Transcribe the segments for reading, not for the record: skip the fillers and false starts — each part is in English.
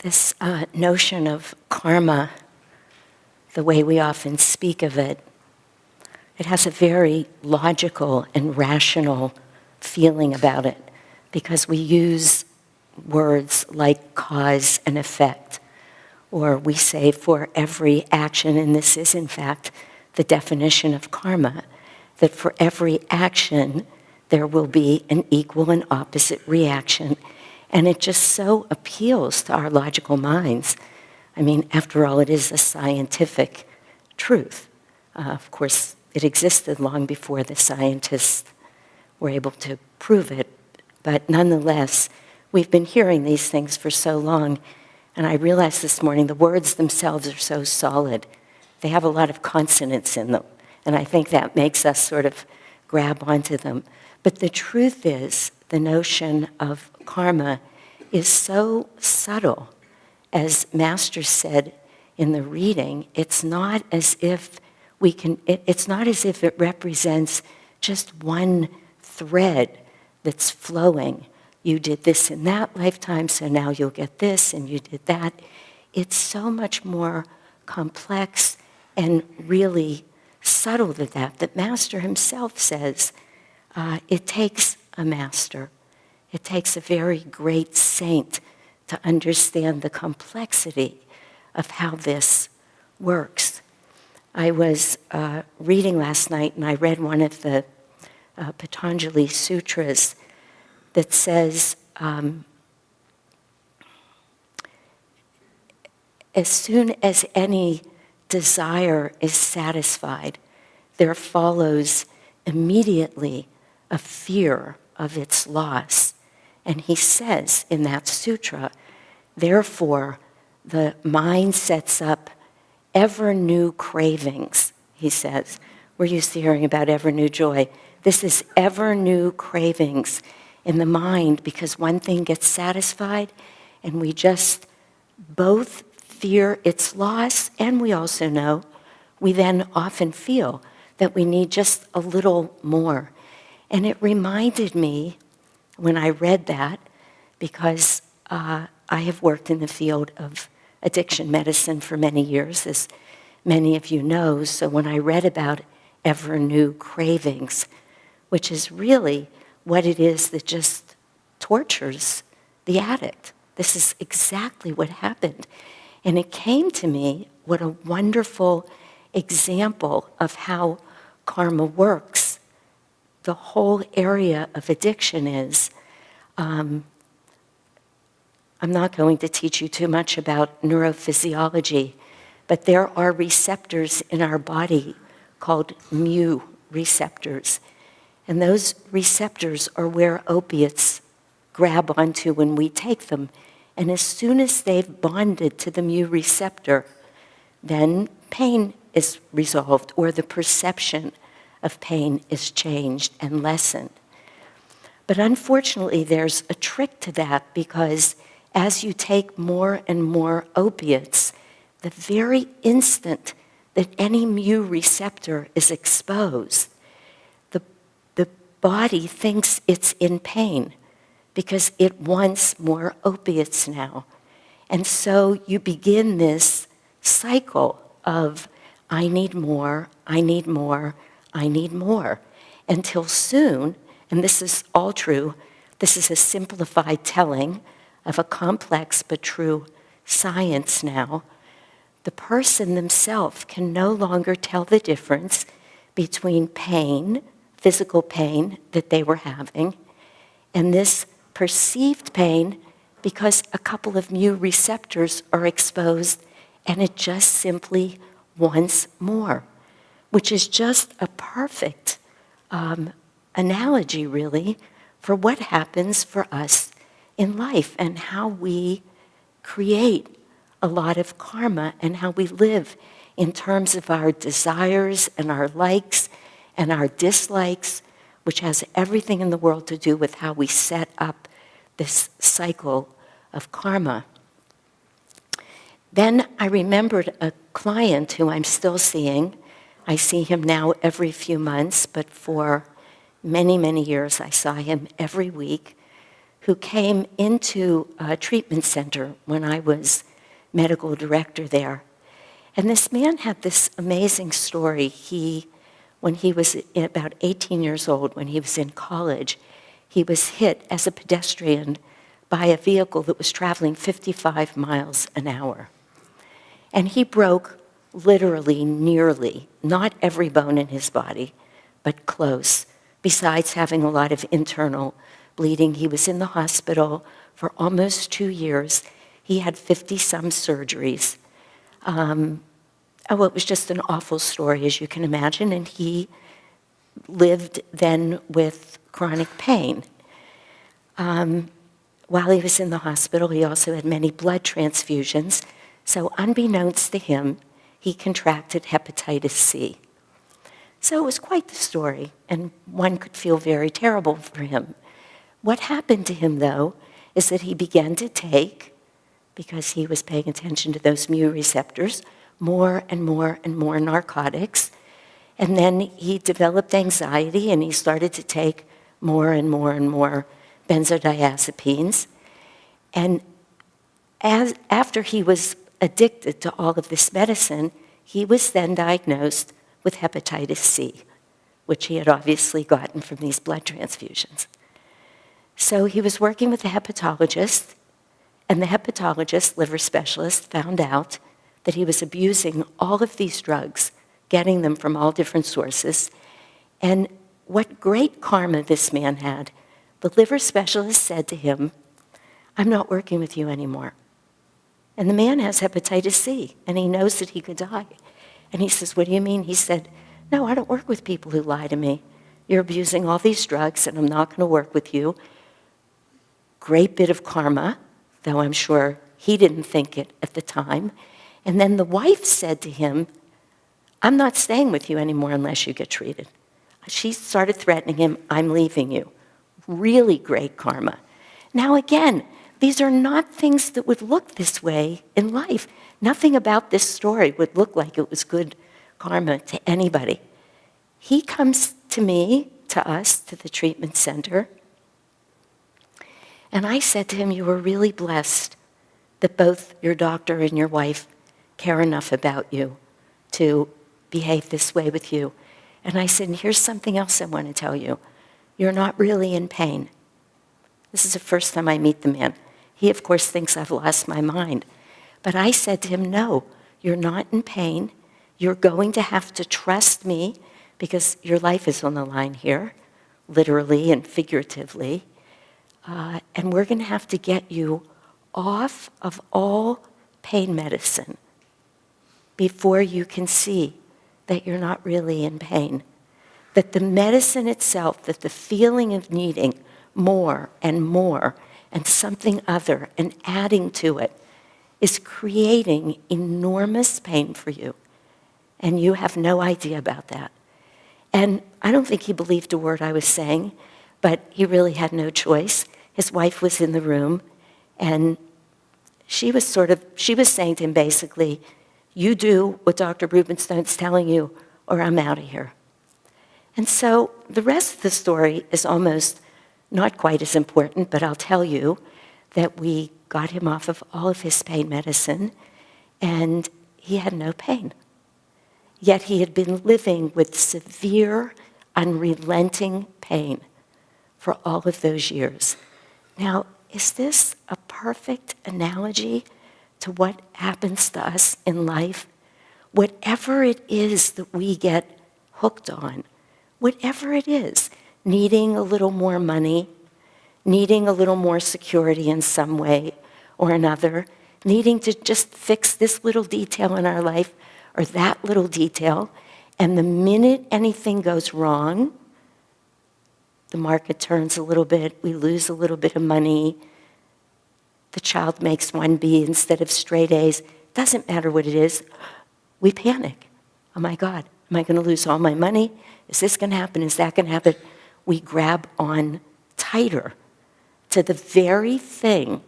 This notion of karma, the way we often speak of it, it has a very logical and rational feeling about it because we use words like cause and effect, or we say for every action, and this is in fact the definition of karma, that for every action there will be an equal and opposite reaction. And it just so appeals to our logical minds. I mean, after all, it is a scientific truth. Of course, it existed long before the scientists were able to prove it. But nonetheless, we've been hearing these things for so long. And I realized this morning the words themselves are so solid. They have a lot of consonants in them. And I think that makes us sort of grab onto them. But the truth is, the notion of karma is so subtle. As Master said in the reading, it's not as if it's not as if it represents just one thread that's flowing. You did this in that lifetime, so now you'll get this, and you did that. It's so much more complex and really subtle than that Master himself says it takes a master. It takes a very great saint to understand the complexity of how this works. I was reading last night, and I read one of the Patanjali Sutras that says, as soon as any desire is satisfied, there follows immediately a fear of its loss. And he says in that sutra, therefore, the mind sets up ever new cravings, he says. We're used to hearing about ever new joy. This is ever new cravings in the mind because one thing gets satisfied and we just both fear its loss, and we also know we then often feel that we need just a little more. And it reminded me when I read that, because I have worked in the field of addiction medicine for many years, as many of you know. So when I read about ever new cravings, which is really what it is that just tortures the addict, this is exactly what happened. And it came to me what a wonderful example of how karma works. The whole area of addiction is, I'm not going to teach you too much about neurophysiology, but there are receptors in our body called mu receptors. And those receptors are where opiates grab onto when we take them. And as soon as they've bonded to the mu receptor, then pain is resolved, or the perception of pain is changed and lessened. But unfortunately, there's a trick to that, because as you take more and more opiates, the very instant that any mu receptor is exposed, the body thinks it's in pain because it wants more opiates now. And so you begin this cycle of, I need more, I need more, I need more, until soon, and this is all true, this is a simplified telling of a complex but true science now, the person themselves can no longer tell the difference between pain, physical pain that they were having, and this perceived pain because a couple of mu receptors are exposed and it just simply wants more, which is just a perfect analogy, really, for what happens for us in life and how we create a lot of karma and how we live in terms of our desires and our likes and our dislikes, which has everything in the world to do with how we set up this cycle of karma. Then I remembered a client who I'm still seeing. I see him now every few months, but for many, many years I saw him every week, who came into a treatment center when I was medical director there. And this man had this amazing story. When he was about 18 years old, when he was in college, he was hit as a pedestrian by a vehicle that was traveling 55 miles an hour. And he broke literally, nearly, not every bone in his body, but close. Besides having a lot of internal bleeding, he was in the hospital for almost 2 years. He had 50-some surgeries. It was just an awful story, as you can imagine, and he lived then with chronic pain. While he was in the hospital, he also had many blood transfusions, so unbeknownst to him, he contracted hepatitis C. So it was quite the story, and one could feel very terrible for him. What happened to him, though, is that he began to take, because he was paying attention to those mu receptors, more and more and more narcotics. And then he developed anxiety, and he started to take more and more and more benzodiazepines. And after he was addicted to all of this medicine, he was then diagnosed with hepatitis C, which he had obviously gotten from these blood transfusions. So he was working with a hepatologist, and the hepatologist, liver specialist, found out that he was abusing all of these drugs, getting them from all different sources. And what great karma this man had. The liver specialist said to him, "I'm not working with you anymore." And the man has hepatitis C, and he knows that he could die. And he says, "What do you mean?" He said, "No, I don't work with people who lie to me. You're abusing all these drugs, and I'm not going to work with you." Great bit of karma, though I'm sure he didn't think it at the time. And then the wife said to him, "I'm not staying with you anymore unless you get treated." She started threatening him, "I'm leaving you." Really great karma. Now again, these are not things that would look this way in life. Nothing about this story would look like it was good karma to anybody. He comes to me, to us, to the treatment center, and I said to him, "You were really blessed that both your doctor and your wife care enough about you to behave this way with you." And I said, "And here's something else I want to tell you. You're not really in pain." This is the first time I meet the man. He, of course, thinks I've lost my mind. But I said to him, "No, you're not in pain. You're going to have to trust me because your life is on the line here, literally and figuratively. And we're going to have to get you off of all pain medicine before you can see that you're not really in pain. That the medicine itself, that the feeling of needing more and something other and adding to it is creating enormous pain for you. And you have no idea about that." And I don't think he believed a word I was saying, but he really had no choice. His wife was in the room, and she was saying to him basically, "You do what Dr. Rubenstone's telling you, or I'm out of here." And so the rest of the story is almost not quite as important, but I'll tell you that we got him off of all of his pain medicine, and he had no pain. Yet he had been living with severe, unrelenting pain for all of those years. Now, is this a perfect analogy to what happens to us in life? Whatever it is that we get hooked on, whatever it is, needing a little more money, needing a little more security in some way or another, needing to just fix this little detail in our life or that little detail, and the minute anything goes wrong, the market turns a little bit, we lose a little bit of money, the child makes 1B instead of straight A's, doesn't matter what it is, we panic. Oh my God, am I going to lose all my money? Is this going to happen? Is that going to happen? We grab on tighter to the very thing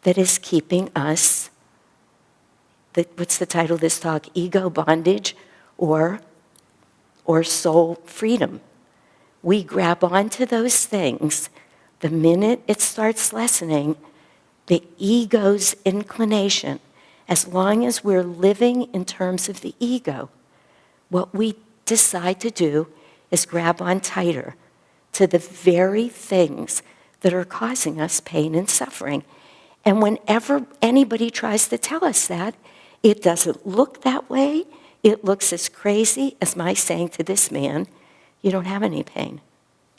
that is keeping us, what's the title of this talk? Ego bondage or soul freedom. We grab onto those things the minute it starts lessening, the ego's inclination, as long as we're living in terms of the ego, what we decide to do is grab on tighter to the very things that are causing us pain and suffering. And whenever anybody tries to tell us that, it doesn't look that way. It looks as crazy as my saying to this man, you don't have any pain.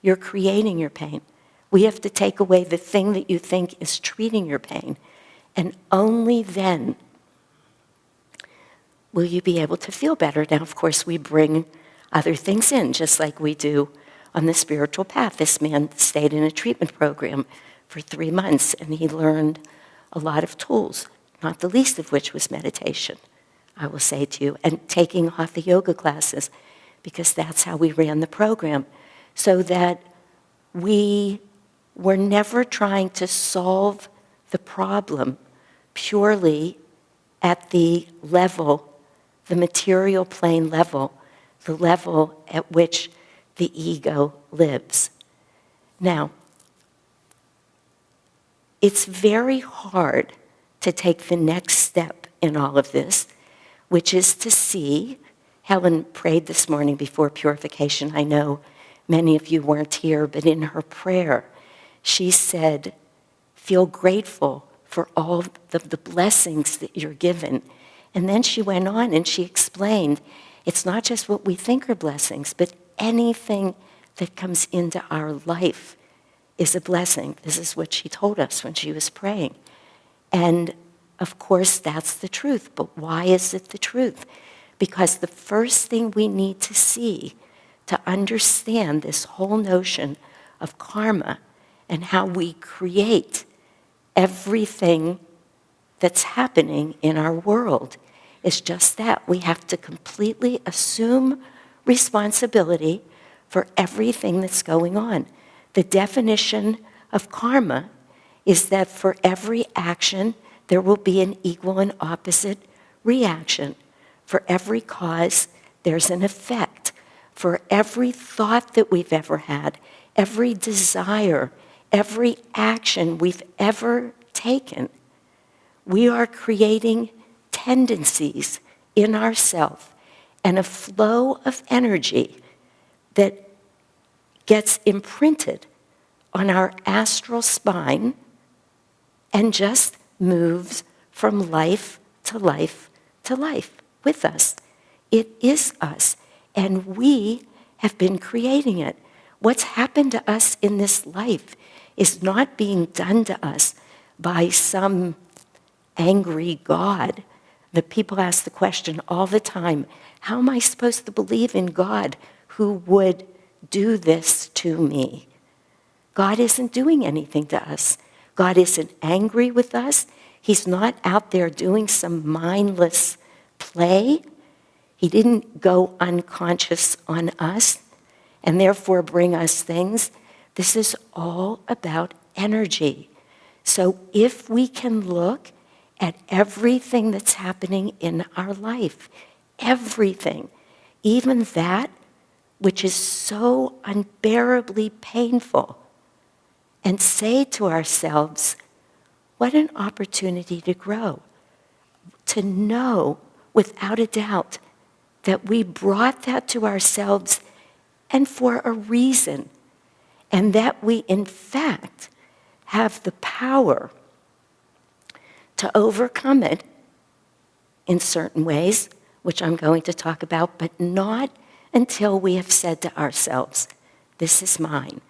You're creating your pain. We have to take away the thing that you think is treating your pain. And only then will you be able to feel better. Now, of course, we bring other things in, just like we do on the spiritual path. This man stayed in a treatment program for 3 months, and he learned a lot of tools, not the least of which was meditation, I will say to you, and taking off the yoga classes, because that's how we ran the program, so that we were never trying to solve the problem purely at the level, the material plane level, the level at which the ego lives. Now, it's very hard to take the next step in all of this, which is to see, Helen prayed this morning before purification. I know many of you weren't here, but in her prayer, she said, feel grateful for all the blessings that you're given. And then she went on and she explained, it's not just what we think are blessings, but anything that comes into our life is a blessing. This is what she told us when she was praying. And of course, that's the truth. But why is it the truth? Because the first thing we need to see to understand this whole notion of karma and how we create everything that's happening in our world is just that. We have to completely assume responsibility for everything that's going on. The definition of karma is that for every action, there will be an equal and opposite reaction. For every cause, there's an effect. For every thought that we've ever had, every desire, every action we've ever taken, we are creating tendencies in ourselves and a flow of energy that gets imprinted on our astral spine and just moves from life to life to life with us. It is us, and we have been creating it. What's happened to us in this life is not being done to us by some angry God. The people ask the question all the time, how am I supposed to believe in God who would do this to me? God isn't doing anything to us. God isn't angry with us. He's not out there doing some mindless play. He didn't go unconscious on us and therefore bring us things. This is all about energy. So if we can look at everything that's happening in our life, everything, even that which is so unbearably painful, and say to ourselves, what an opportunity to grow, to know without a doubt that we brought that to ourselves and for a reason, and that we in fact have the power to overcome it in certain ways, which I'm going to talk about, but not until we have said to ourselves, this is mine.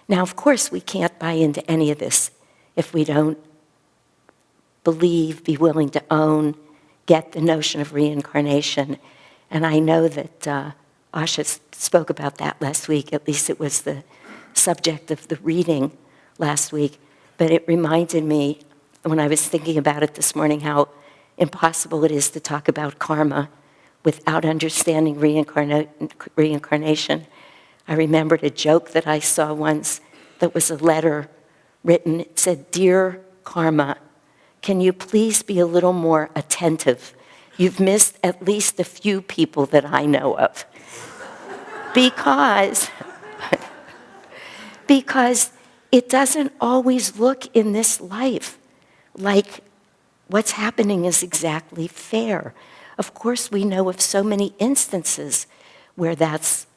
Now, of course, we can't buy into any of this if we don't believe, be willing to own, get the notion of reincarnation. And I know that Asha spoke about that last week. At least it was the subject of the reading last week. But it reminded me, when I was thinking about it this morning, how impossible it is to talk about karma without understanding reincarnation. I remembered a joke that I saw once that was a letter written. It said, "Dear Karma, can you please be a little more attentive? You've missed at least a few people that I know of." because It doesn't always look in this life like what's happening is exactly fair. Of course, we know of so many instances where that's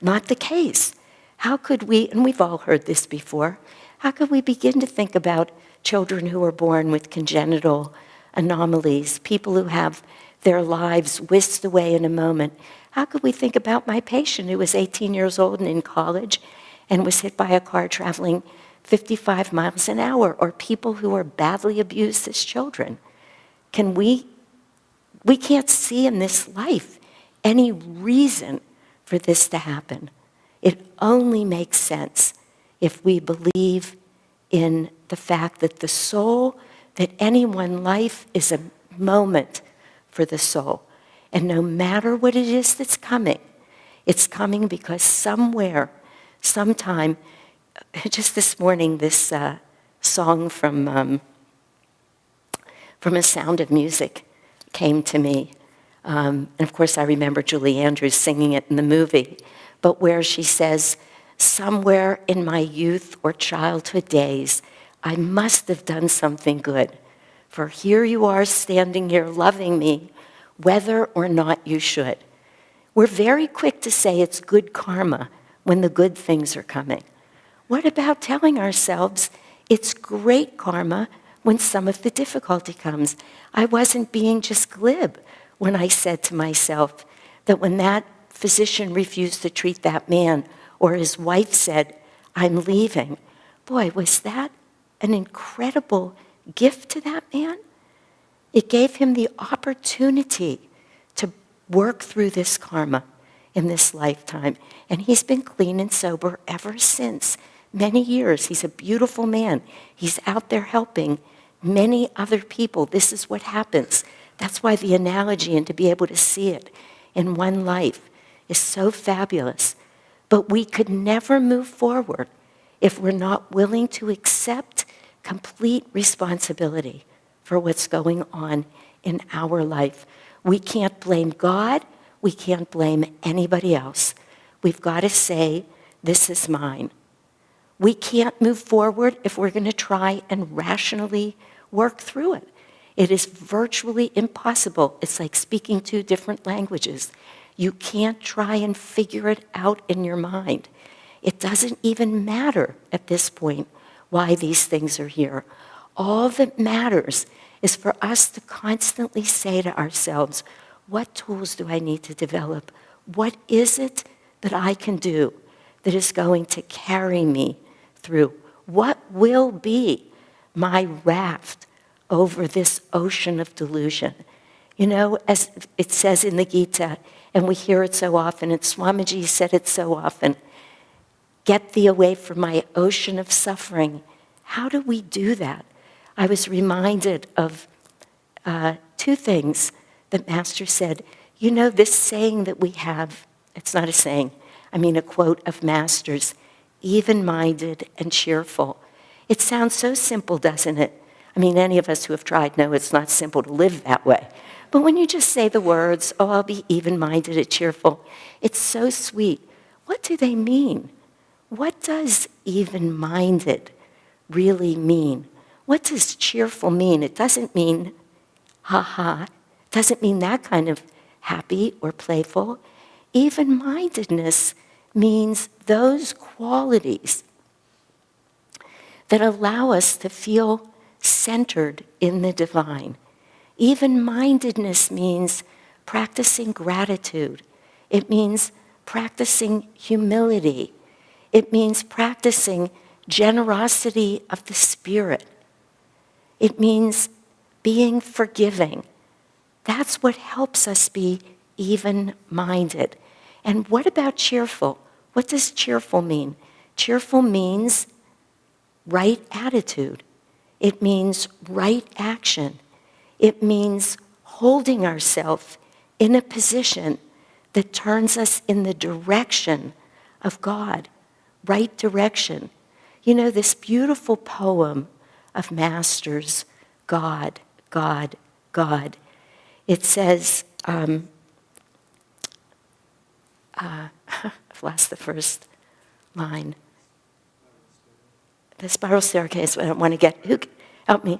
not the case. How could we, and we've all heard this before, how could we begin to think about children who are born with congenital anomalies, people who have their lives whisked away in a moment? How could we think about my patient who was 18 years old and in college and was hit by a car traveling 55 miles an hour, or people who are badly abused as children? We can't see in this life any reason for this to happen. It only makes sense if we believe in the fact that the soul, that any one life is a moment for the soul. And no matter what it is that's coming, it's coming because somewhere, sometime, just this morning, this song from A Sound of Music came to me. And of course, I remember Julie Andrews singing it in the movie, but where she says, somewhere in my youth or childhood days, I must have done something good. For here you are standing here loving me, whether or not you should. We're very quick to say it's good karma when the good things are coming. What about telling ourselves it's great karma when some of the difficulty comes? I wasn't being just glib when I said to myself that when that physician refused to treat that man, or his wife said, I'm leaving, boy, was that an incredible gift to that man? It gave him the opportunity to work through this karma in this lifetime. And he's been clean and sober ever since. Many years. He's a beautiful man. He's out there helping many other people. This is what happens. That's why the analogy and to be able to see it in one life is so fabulous. But we could never move forward if we're not willing to accept complete responsibility for what's going on in our life. We can't blame God. We can't blame anybody else. We've got to say, this is mine. We can't move forward if we're going to try and rationally work through it. It is virtually impossible. It's like speaking two different languages. You can't try and figure it out in your mind. It doesn't even matter at this point why these things are here. All that matters is for us to constantly say to ourselves, what tools do I need to develop? What is it that I can do that is going to carry me through? What will be my raft over this ocean of delusion? You know, as it says in the Gita, and we hear it so often, and Swamiji said it so often, get thee away from my ocean of suffering. How do we do that? I was reminded of two things that Master said. You know, this saying that we have, it's not a saying, I mean a quote of Master's, even-minded and cheerful. It sounds so simple, doesn't it? I mean, any of us who have tried know it's not simple to live that way. But when you just say the words, oh, I'll be even-minded and cheerful, it's so sweet. What do they mean? What does even-minded really mean? What does cheerful mean? It doesn't mean ha-ha. It doesn't mean that kind of happy or playful. Even-mindedness means those qualities that allow us to feel centered in the divine. Even-mindedness means practicing gratitude. It means practicing humility. It means practicing generosity of the spirit. It means being forgiving. That's what helps us be even-minded. And what about cheerful? What does cheerful mean? Cheerful means right attitude. It means right action. It means holding ourselves in a position that turns us in the direction of God, right direction. You know, this beautiful poem of Master's, God, God, God. It says, I've lost the first line. The spiral staircase, I don't want to get, help me.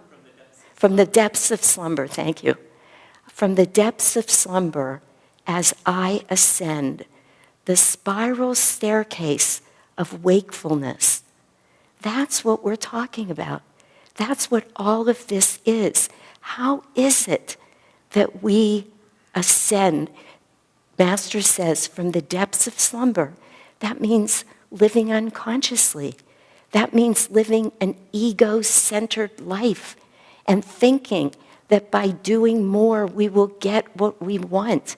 From the depths of slumber, thank you. From the depths of slumber, as I ascend, the spiral staircase of wakefulness. That's what we're talking about. That's what all of this is. How is it that we ascend? Master says, from the depths of slumber. That means living unconsciously. That means living an ego-centered life and thinking that by doing more we will get what we want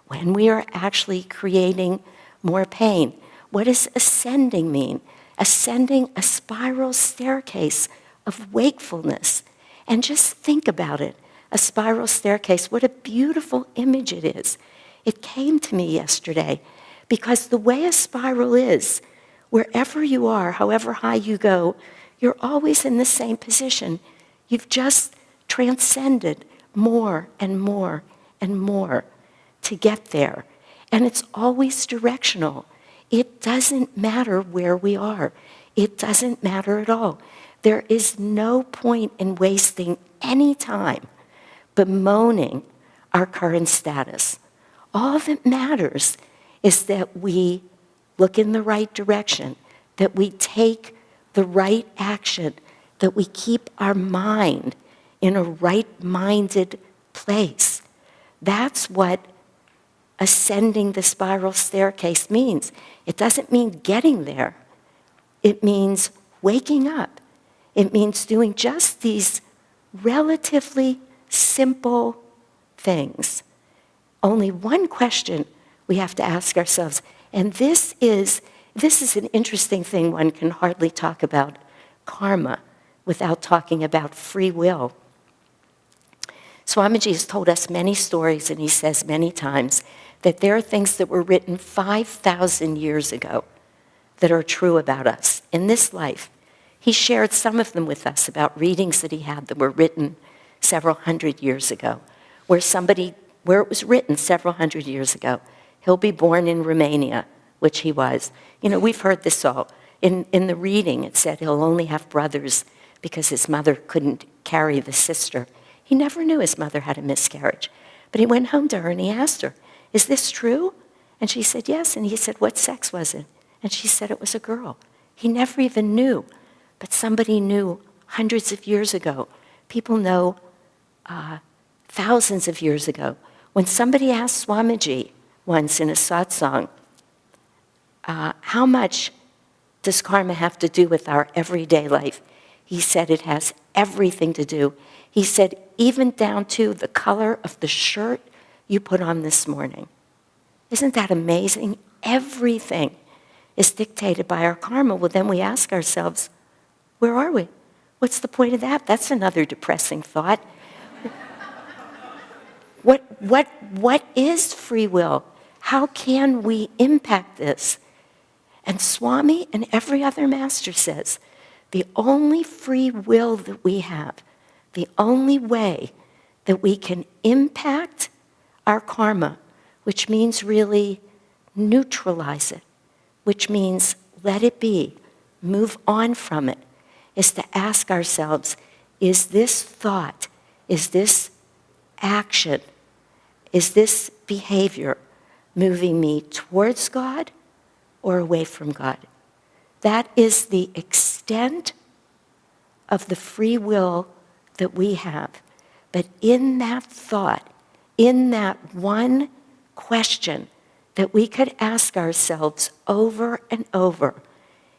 when we are actually creating more pain. What does ascending mean? Ascending a spiral staircase of wakefulness. And just think about it. A spiral staircase, what a beautiful image it is. It came to me yesterday because the way a spiral is, wherever you are, however high you go, you're always in the same position. You've just transcended more and more and more to get there. And it's always directional. It doesn't matter where we are. It doesn't matter at all. There is no point in wasting any time bemoaning our current status. All that matters is that we look in the right direction, that we take the right action, that we keep our mind in a right-minded place. That's what ascending the spiral staircase means. It doesn't mean getting there. It means waking up. It means doing just these relatively simple things. Only one question we have to ask ourselves, and this is an interesting thing. One can hardly talk about karma without talking about free will. Swamiji has told us many stories, and he says many times that there are things that were written 5,000 years ago that are true about us in this life. He shared some of them with us about readings that he had that were written several hundred years ago, where it was written several hundred years ago. He'll be born in Romania, which he was. You know, we've heard this all. In the reading, it said he'll only have brothers because his mother couldn't carry the sister. He never knew his mother had a miscarriage. But he went home to her and he asked her, "Is this true?" And she said, "Yes." And he said, "What sex was it?" And she said it was a girl. He never even knew. But somebody knew hundreds of years ago. People know thousands of years ago. When somebody asked Swamiji once in a satsang, how much does karma have to do with our everyday life? He said it has everything to do. He said even down to the color of the shirt you put on this morning. Isn't that amazing? Everything is dictated by our karma. Well, then we ask ourselves, where are we? What's the point of that? That's another depressing thought. What is free will? How can we impact this? And Swami and every other master says, the only free will that we have, the only way that we can impact our karma, which means really neutralize it, which means let it be, move on from it, is to ask ourselves, is this thought, is this action, is this behavior moving me towards God or away from God? That is the extent of the free will that we have. But in that thought, in that one question that we could ask ourselves over and over,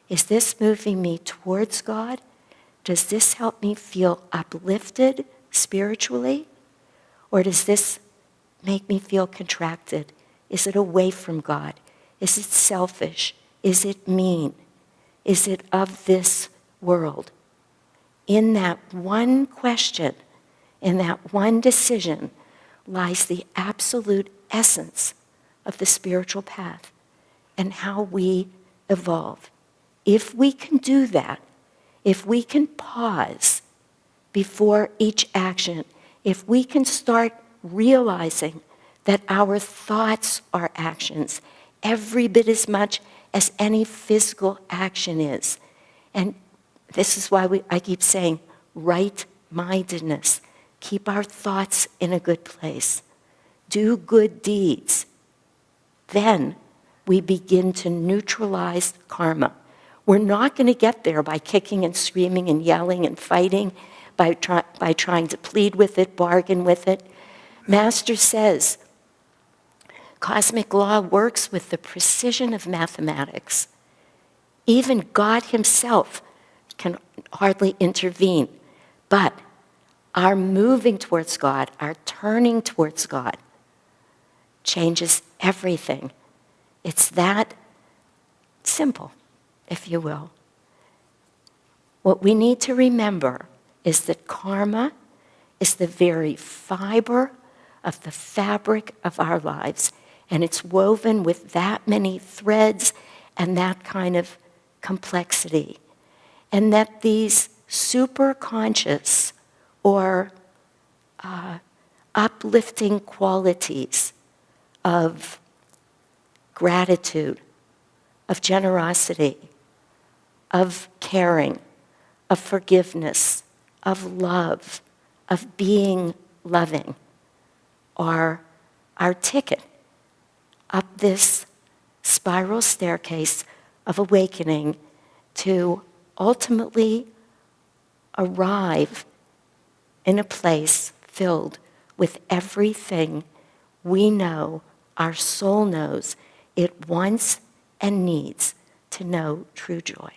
is this moving me towards God? Does this help me feel uplifted spiritually? Or does this make me feel contracted? Is it away from God? Is it selfish? Is it mean? Is it of this world? In that one question, in that one decision, lies the absolute essence of the spiritual path and how we evolve. If we can do that, if we can pause before each action, if we can start realizing that our thoughts are actions every bit as much as any physical action is, and This is why I keep saying right-mindedness. Keep our thoughts in a good place. Do good deeds. Then we begin to neutralize karma. We're not going to get there by kicking and screaming and yelling and fighting, by trying to plead with it, bargain with it. Master says, cosmic law works with the precision of mathematics. Even God himself can hardly intervene. But our moving towards God, our turning towards God, changes everything. It's that simple, if you will. What we need to remember is that karma is the very fiber of the fabric of our lives, and it's woven with that many threads and that kind of complexity. And that these super conscious or uplifting qualities of gratitude, of generosity, of caring, of forgiveness, of love, of being loving are our ticket up this spiral staircase of awakening to ultimately arrive in a place filled with everything we know, our soul knows it wants and needs to know true joy.